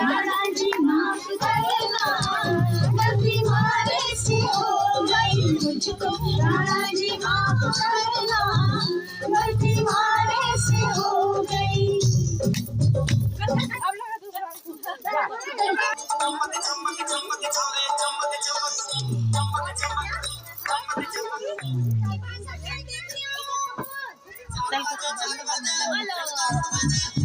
राणा जी माफ करना, गलती मारे से हो गई मुझको। राणा जी माफ करना, गलती मारे से हो गई। चल